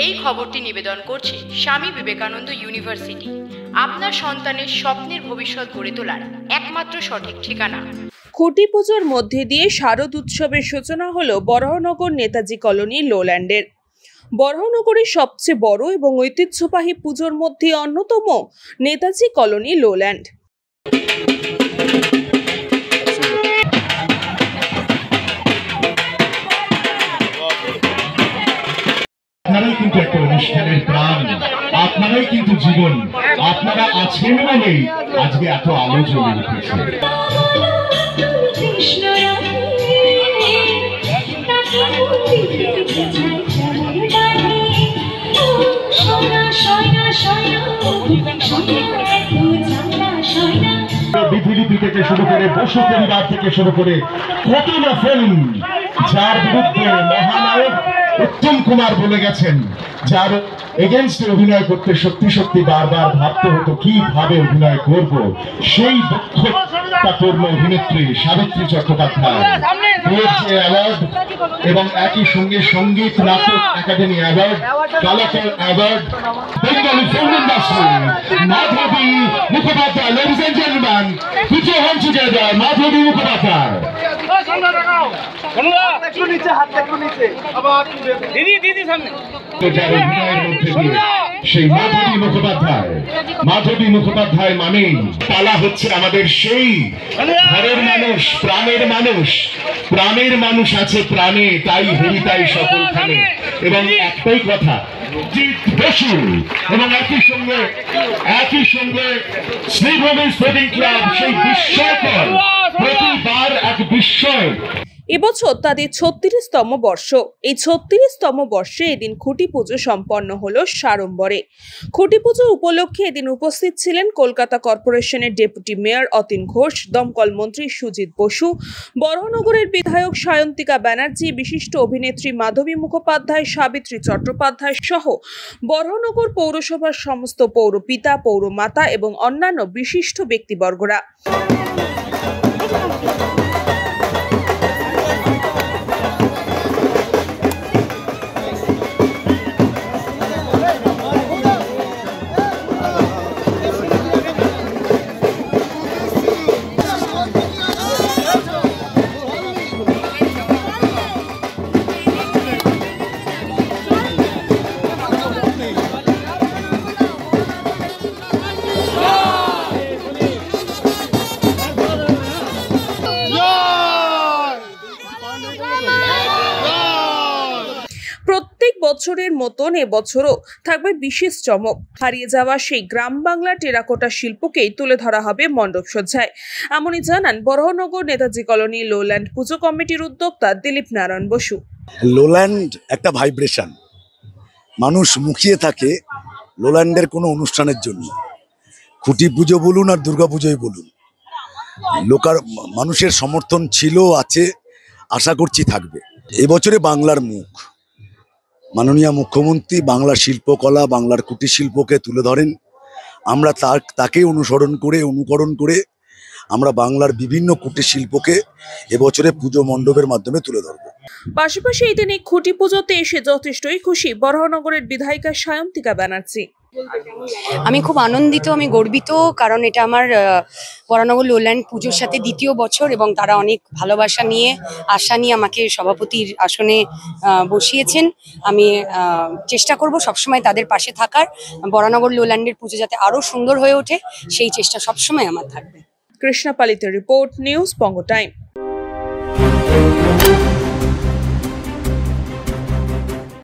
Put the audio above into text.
এই খবরটি নিবেদন করছে স্বামী বিবেকানন্দ ইউনিভার্সিটি, আপনার সন্তানের স্বপ্নের ভবিষ্যৎ গড়ে তোলার একমাত্র সঠিক ঠিকানা। খুঁটি পুজোর মধ্যে দিয়ে শারদ উৎসবের সূচনা হলো বরাহনগর নেতাজি কলোনি লোল্যান্ডের। বরাহনগরের সবচেয়ে বড় এবং ঐতিহ্যবাহী পুজোর মধ্যে অন্যতম নেতাজি কলোনি লোল্যান্ড। আপনারাই কিন্তু একটা অনুষ্ঠানের প্রাণ, আপনারাই কিন্তু জীবন, আপনারা আছেন বলেই আজকে এত আলো জ্বলে উঠেছে। বিধিলিপি থেকে শুরু করে বসু পরিবার থেকে শুরু করে কত না ফিল্ম যার বিরুদ্ধে মহানায়ক উত্তম কুমার বলে গেছেন, যার এগেনস্টে অভিনয় করতে সত্যি সত্যি বারবার ভাবতে হতো কিভাবে অভিনয় করব, সেই দক্ষতাপূর্ণ অভিনেত্রী সাবিত্রী চট্টোপাধ্যায় অ্যাওয়ার্ড এবং একই সঙ্গে Sangeet Natak Akademi award, Kalakar award, Bengali film industry, Madhabi Mukhopadhyay. Ladies and gentlemen, put your hands together, Madhabi Mukhopadhyay. সেই মাধবী মুখোপাধ্যায় মানেই পালা হচ্ছে আমাদের সেই ঘরের মানুষ, প্রাণের মানুষ আছে প্রাণে, তাই হেরি তাই সকলখানে। এবং একটাই কথা, জিৎ বসু এবং একই সঙ্গে শ্রীভূমি স্পোর্টিং ক্লাব, সেই বিস্ময়কর, প্রতিবার এক বিস্ময়। এবছর তাদের 36তম বর্ষ। এই 36তম বর্ষে এদিন খুঁটি পুজো সম্পন্ন হলো সাড়ম্বরে। খুঁটি পুজো উপলক্ষে এদিন উপস্থিত ছিলেন কলকাতা কর্পোরেশনের ডেপুটি মেয়র অতীন ঘোষ, দমকল মন্ত্রী সুজিত বসু, বরাহনগরের বিধায়ক সায়ন্তিকা ব্যানার্জি, বিশিষ্ট অভিনেত্রী মাধবী মুখোপাধ্যায়, সাবিত্রী চট্টোপাধ্যায় সহ বরাহনগর পৌরসভার সমস্ত পৌরপিতা, পৌরমাতা এবং অন্যান্য বিশিষ্ট ব্যক্তিবর্গরা। প্রত্যেক বছরের মতন এবছরও থাকবে বিশেষ চমক। হারিয়ে যাওয়া সেই গ্রাম বাংলা টেরাকোটা শিল্পকেই তুলে ধরা হবে মণ্ডপ সজ্জায়, এমনই জানান বরাহনগর নেতাজি কলোনি লোল্যান্ড পুজো কমিটির উদ্যোক্তা দিলীপ নারায়ণ বসু। লোল্যান্ড একটা ভাইব্রেশন, মানুষ মুখিয়ে থাকে লোল্যান্ডের কোনো অনুষ্ঠানের জন্য। খুঁটি পুজো বলুন আর দুর্গা পুজোই বলুন, মানুষের সমর্থন ছিল, আছে, আশা করছি থাকবে। এবছরে বাংলার মুখ, মাননীয় মুখ্যমন্ত্রী বাংলার শিল্পকলা, বাংলার কুটির শিল্পকে তুলে ধরেন। আমরা তাকে অনুকরণ করে আমরা বাংলার বিভিন্ন কুটির শিল্পকে এবছরে পুজো মণ্ডপের মাধ্যমে তুলে ধরব। পাশাপাশি এই দিনে খুঁটি পুজোতে এসে যথেষ্টই খুশি বরাহনগরের বিধায়িকা সায়ন্তিকা ব্যানার্জি। আমি খুব আনন্দিত, আমি গর্বিত, কারণ এটা আমার বরাহনগর লোল্যান্ড পুজোর সাথে দ্বিতীয় বছর এবং তারা অনেক ভালোবাসা নিয়ে, আশা নিয়ে আমাকে সভাপতির আসনে বসিয়েছেন। আমি চেষ্টা করব সবসময় তাদের পাশে থাকার, বরাহনগর লোল্যান্ডের পুজো যাতে আরো সুন্দর হয়ে ওঠে সেই চেষ্টা সবসময় আমার থাকবে। কৃষ্ণা পালিতের রিপোর্ট, নিউজ বঙ্গ টাইম।